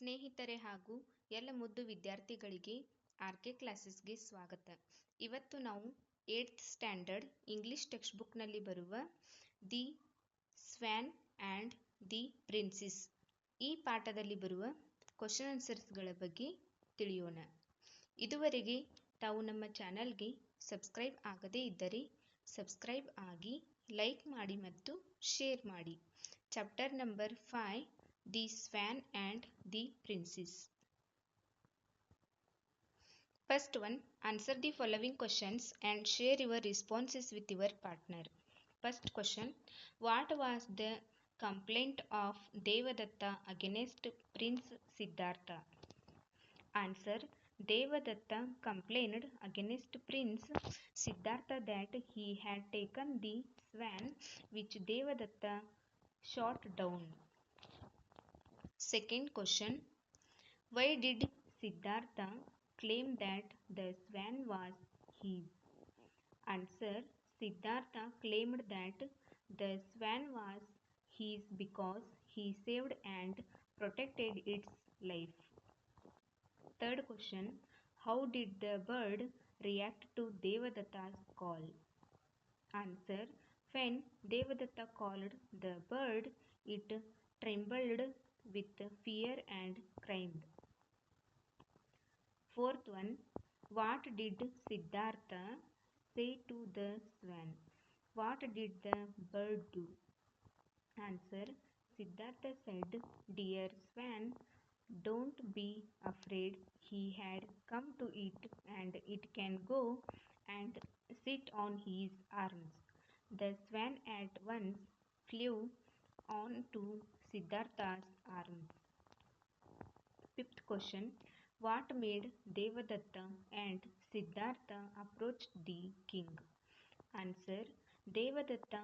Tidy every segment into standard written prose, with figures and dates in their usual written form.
ಸ್ನೇಹಿತರೆ ಹಾಗೂ ಎಲ್ಲ ಮುದ್ದು ವಿದ್ಯಾರ್ಥಿಗಳಿಗೆ ಆರ್.ಕೆ ಕ್ಲಾಸಸ್ಗೆ ಸ್ವಾಗತ. ಇವತ್ತು ನಾವು 8th ಸ್ಟ್ಯಾಂಡರ್ಡ್ ಇಂಗ್ಲಿಷ್ ಟೆಕ್ಸ್ಟ್ ಬುಕ್ನಲ್ಲಿ ಬರುವ the swan and the princess ಈ ಪಾಠದಲ್ಲಿ ಬರುವ ಕ್ವಶನ್ ಆನ್ಸರ್ಸ್ಗಳ ಬಗ್ಗೆ ತಿಳಿಯೋಣ. ಇದುವರೆಗೆ ತಾವು ನಮ್ಮ ಚಾನಲ್ಗೆ ಸಬ್ಸ್ಕ್ರೈಬ್ ಆಗದೇ ಇದ್ದರೆ ಸಬ್ಸ್ಕ್ರೈಬ್ ಆಗಿ, ಲೈಕ್ ಮಾಡಿ ಮತ್ತು ಶೇರ್ ಮಾಡಿ. Chapter number 5 the swan and the princess. First one, answer the following questions and share your responses with your partner. First question, what was the complaint of Devadatta against Prince Siddhartha? Answer, Devadatta complained against Prince Siddhartha that he had taken the swan which Devadatta shot down. Second question, why did Siddhartha claim that the swan was his? Answer, Siddhartha claimed that the swan was his because he saved and protected its life. Third question, how did the bird react to Devadatta's call? Answer, when Devadatta called the bird, it trembled with fear and cried. Fourth one, what did Siddhartha say to the swan? What did the bird do? Answer, Siddhartha said, "Dear swan, don't be afraid. He had come to eat and it can go and sit on his arms." The swan at once flew on to Siddhartha's arms. Fifth question, what made Devadatta and Siddhartha approach the king? Answer, Devadatta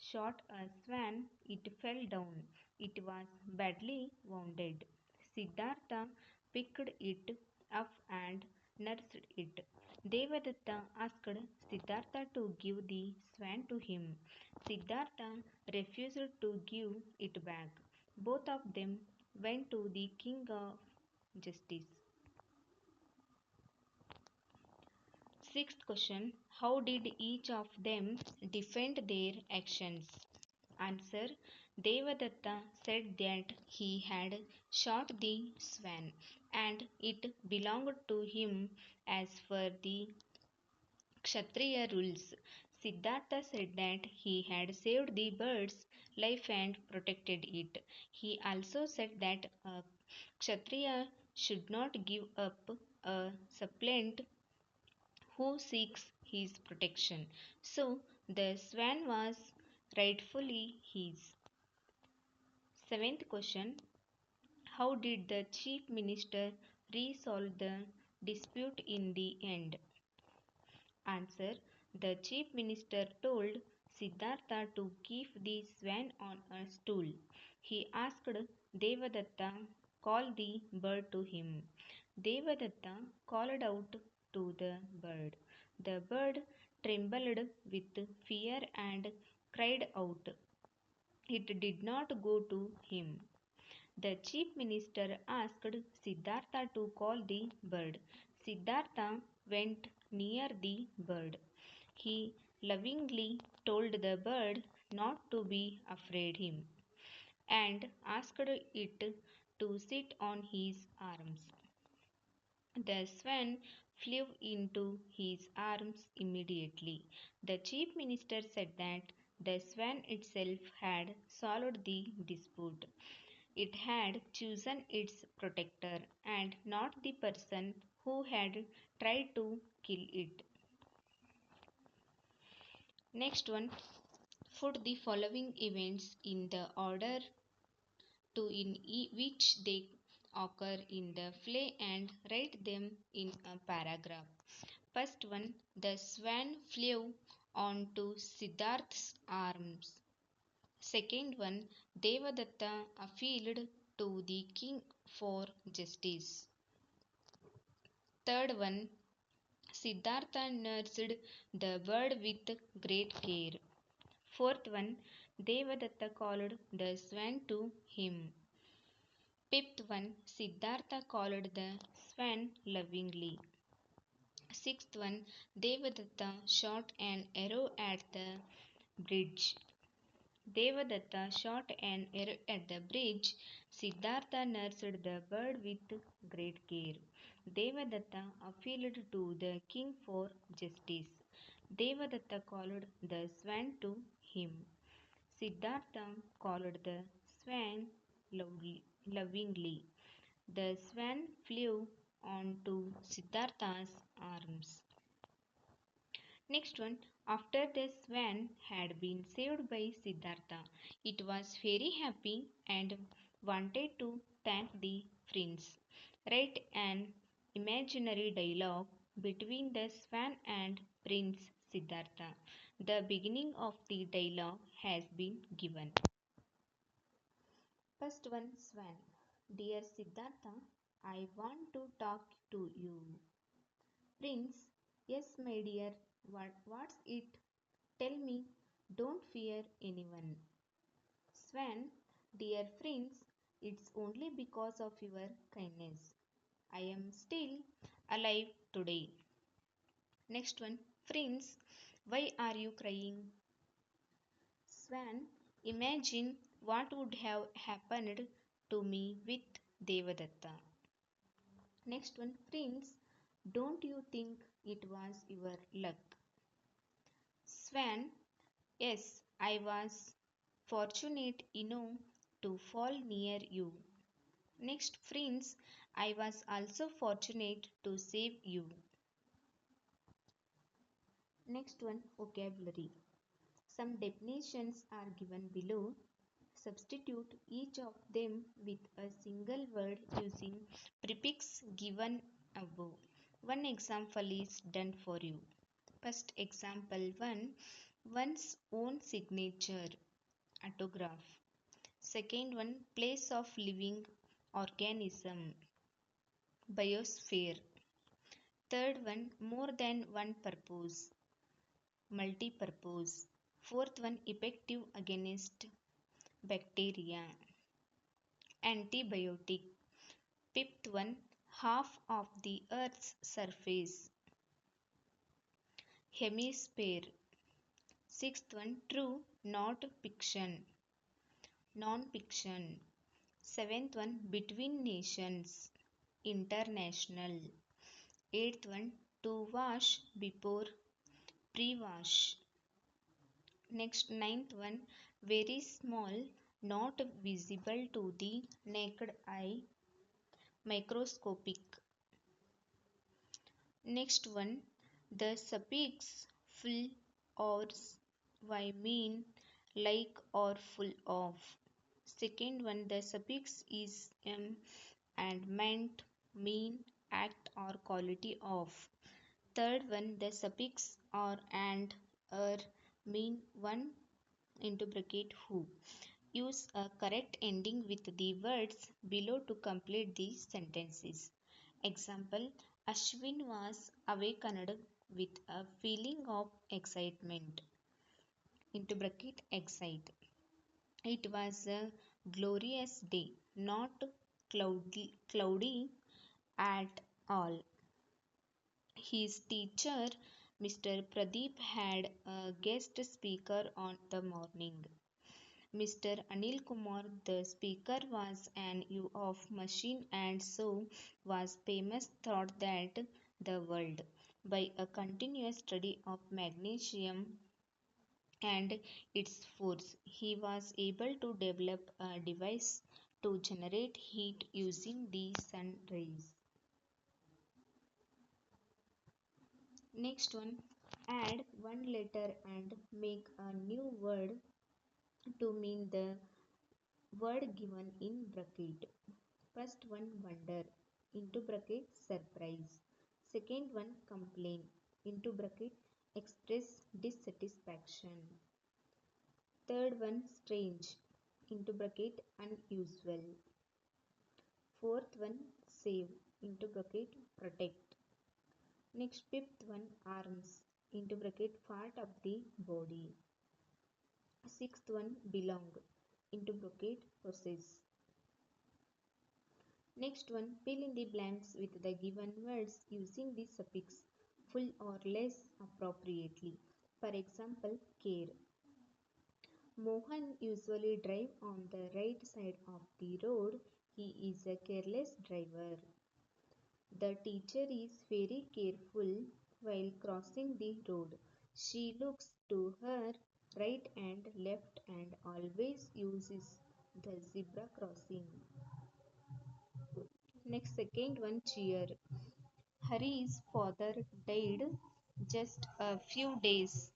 shot a swan. It fell down. It was badly wounded. Siddhartha picked it up and nursed it. Devadatta asked Siddhartha to give the swan to him. Siddhartha refused to give it back. Both of them went to the king of justice. Sixth question, how did each of them defend their actions? Answer, Devadatta said that he had shot the swan and it belonged to him as per the Kshatriya rules. Siddhartha said that he had saved the bird's life and protected it. He also said that a Kshatriya should not give up a suppliant who seeks his protection. So the swan was rightfully his. Seventh question, how did the chief minister resolve the dispute in the end? Answer, the chief minister told Siddhartha to keep the swan on a stool. He asked Devadatta call the bird to him. Devadatta called out to the bird. The bird trembled with fear and cried out. It did not go to him. The chief minister asked Siddhartha to call the bird. Siddhartha went near the bird. He lovingly told the bird not to be afraid him and asked it to sit on his arms. The swan flew into his arms immediately. The chief minister said that the swan itself had solved the dispute. It had chosen its protector and not the person who had tried to kill it. Next one, put the following events in the order to in which they occur in the play and write them in a paragraph. First one, the swan flew onto Siddhartha's arms. Second one, Devadatta appealed to the king for justice. Third one, Siddhartha nursed the bird with great care. Fourth one, Devadatta called the swan to him. Fifth one, Siddhartha called the swan lovingly. Sixth one, Devadatta shot an arrow at the bridge. Devadatta shot an arrow at the bridge. Siddhartha nursed the bird with great care. Devadatta appealed to the king for justice. Devadatta called the swan to him. Siddhartha called the swan lovingly. The swan flew onto Siddhartha's arms. Next one, after the swan had been saved by Siddhartha, it was very happy and wanted to thank the prince. Write an imaginary dialogue between the swan and Prince Siddhartha. The beginning of the dialogue has been given. First one, swan. Dear Siddhartha, I want to talk to you. Prince, yes, my dear, what's it? Tell me, don't fear anyone. Swan, dear Prince, it's only because of your kindness. I am still alive today. Next one, Prince, why are you crying? Swan, imagine what would have happened to me with Devadatta. Next one, Prince, don't you think it was your luck? Swan, yes, I was fortunate enough to fall near you. Next, Prince, I was also fortunate to save you. Next one, vocabulary. Some definitions are given below. Substitute each of them with a single word using prefix given above. One example is done for you. First example 1, one's own signature, autograph. Second one, place of living organism, biosphere. Third one, more than one purpose, multi-purpose. Fourth one, effective against bacteria, antibiotic. Fifth one, half of the earth's surface, hemisphere. Sixth one, true, not fiction, non-fiction. Seventh one, between nations, international. Eighth one, to wash before pre-wash. Next, ninth one, very small, not visible to the naked eye, microscopic. Next one, the suffix full or y mean like or full of. Second one, the suffix is m and meant, mean, act or quality of. Third one, the suffix or and mean one into bracket who. Use a correct ending with the words below to complete the sentences. Example, Ashwin was awakened with a feeling of excitement into bracket excite. It was a glorious day, not cloudy at all. His teacher, Mr. Pradeep, had a guest speaker on the morning. Mr. Anil Kumar, the speaker, was an U of machine and so was famous throughout that the world. By a continuous study of magnesium and its force, he was able to develop a device to generate heat using the sun rays. Next one, add one letter and make a new word to mean the word given in bracket. First one, wonder into bracket surprise. Second one, complain into bracket express dissatisfaction. Third one, strange into bracket unusual. Fourth one, save into bracket protect. Next, fifth one, arms into bracket part of the body. Sixth one, belong into bracket possess. Next one, fill in the blanks with the given words using the suffix full or less appropriately. For example, care. Mohan usually drive on the right side of the road. He is a careless driver. The teacher is very careful while crossing the road. She looks to her right and left and always uses the zebra crossing. Next, second one, cheer. Hari's father died just a few days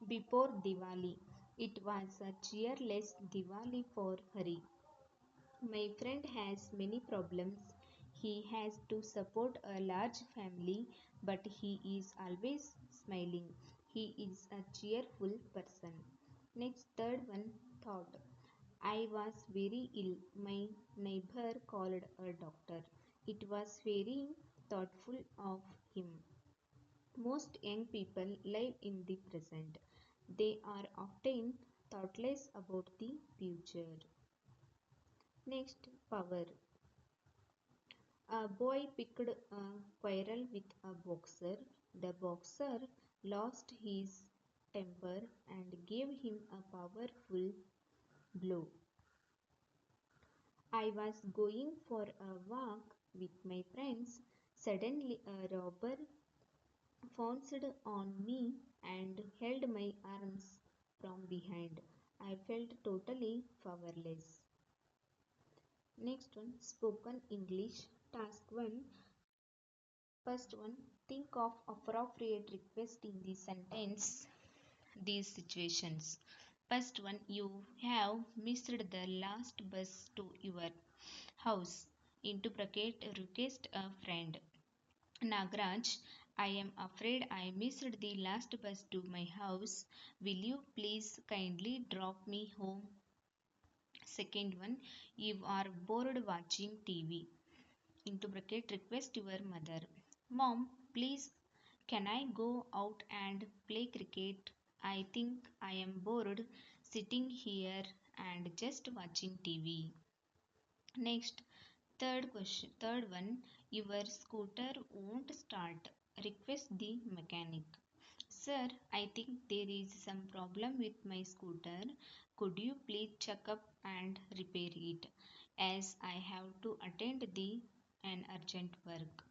before Diwali. It was a cheerless Diwali for Hari. My friend has many problems. He has to support a large family, but he is always smiling. He is a cheerful person. Next, third one, thought. I was very ill. My neighbor called a doctor. It was very thoughtful of him. Most young people live in the present. They are often thoughtless about the future. Next, power. A boy picked a quarrel with a boxer. The boxer lost his temper and gave him a powerful blow. I was going for a walk with my friends. Suddenly, a robber pounced on me and held my arms from behind. I felt totally powerless. Next one, spoken English. Task 1. First one, think of appropriate request in the sentence. These situations. First one, you have missed the last bus to your house. Into bracket, request a friend. Nagraj, I am afraid I missed the last bus to my house. Will you please kindly drop me home? Second one, you are bored watching TV. Into bracket, request your mother. Mom, please, can I go out and play cricket? I think I am bored sitting here and just watching TV. Next, third one, your scooter won't start. Request the mechanic. Sir, I think there is some problem with my scooter. Could you please check up and repair it as I have to attend the an urgent work.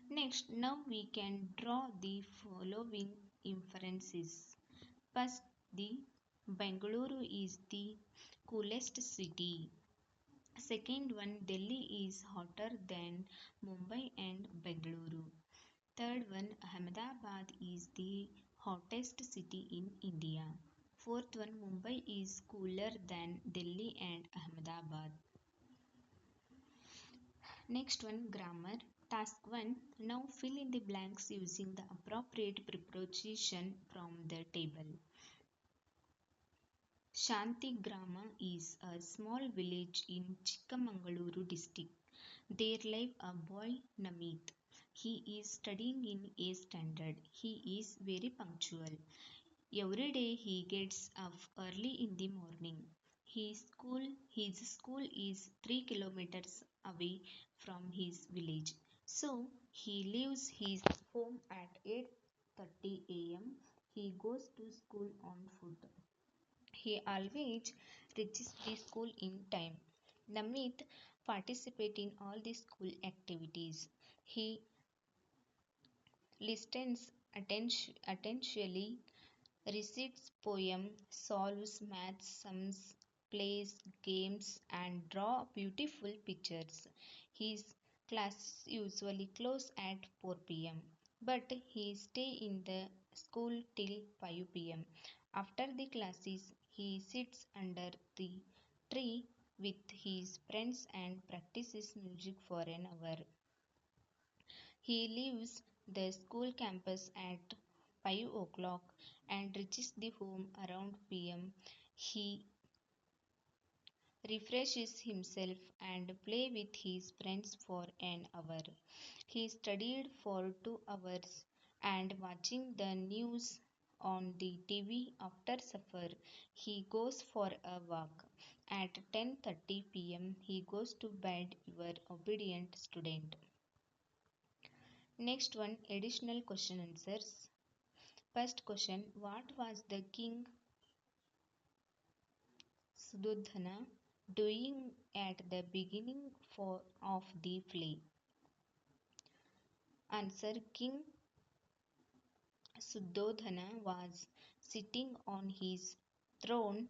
Next, now we can draw the following inferences. First, the Bangalore is the coolest city. Second one, Delhi is hotter than Mumbai and Bengaluru. Third one, Ahmedabad is the hottest city in India. Fourth one, Mumbai is cooler than Delhi and Ahmedabad. Next one, grammar. Task 1. Now fill in the blanks using the appropriate preposition from the table. Shanti Grama is a small village in Chikkamangaluru district. There lives a boy Namit. He is studying in A standard. He is very punctual. Every day he gets up early in the morning. His school is 3 kilometers away from his village. So he leaves his home at 8:30 a.m. He goes to school on foot. He always reaches the school in time. Namit participates in all the school activities. He listens attentively, recites poems, solves math sums, plays games, and draw beautiful pictures. His class usually close at 4 p.m., but he stay in the school till 5 p.m. After the classes, he sits under the tree with his friends and practices music for an hour. He leaves the school campus at 5 o'clock and reaches the home around p.m. He refreshes himself and play with his friends for an hour. He studied for 2 hours and watching the news on the TV after supper. He goes for a walk. At 10:30 p.m. he goes to bed, your obedient student. Next one, additional question answers. First question, what was the king Suddhodana doing at the beginning of the play? Answer, King Suddhodana was sitting on his throne.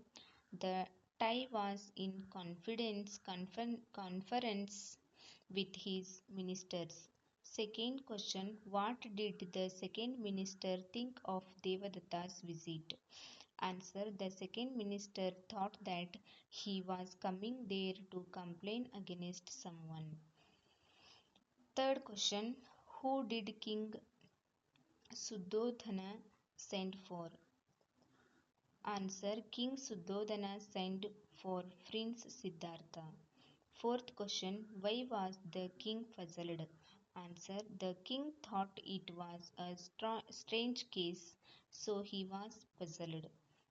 The tie was in conference with his ministers. Second question, what did the second minister think of Devadatta's visit? Answer, the second minister thought that he was coming there to complain against someone. Third question, who did King Suddhodana send for? Answer, King Suddhodana sent for Prince Siddhartha. Fourth question, why was the king puzzled? Answer, the king thought it was a strange case, so he was puzzled.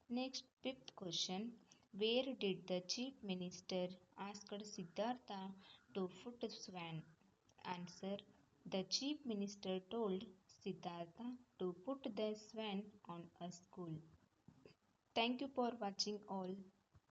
Next, fifth question, where did the chief minister ask Siddhartha to put swan? Answer, the chief minister told Siddhartha to put the swan on a school. Thank you for watching all.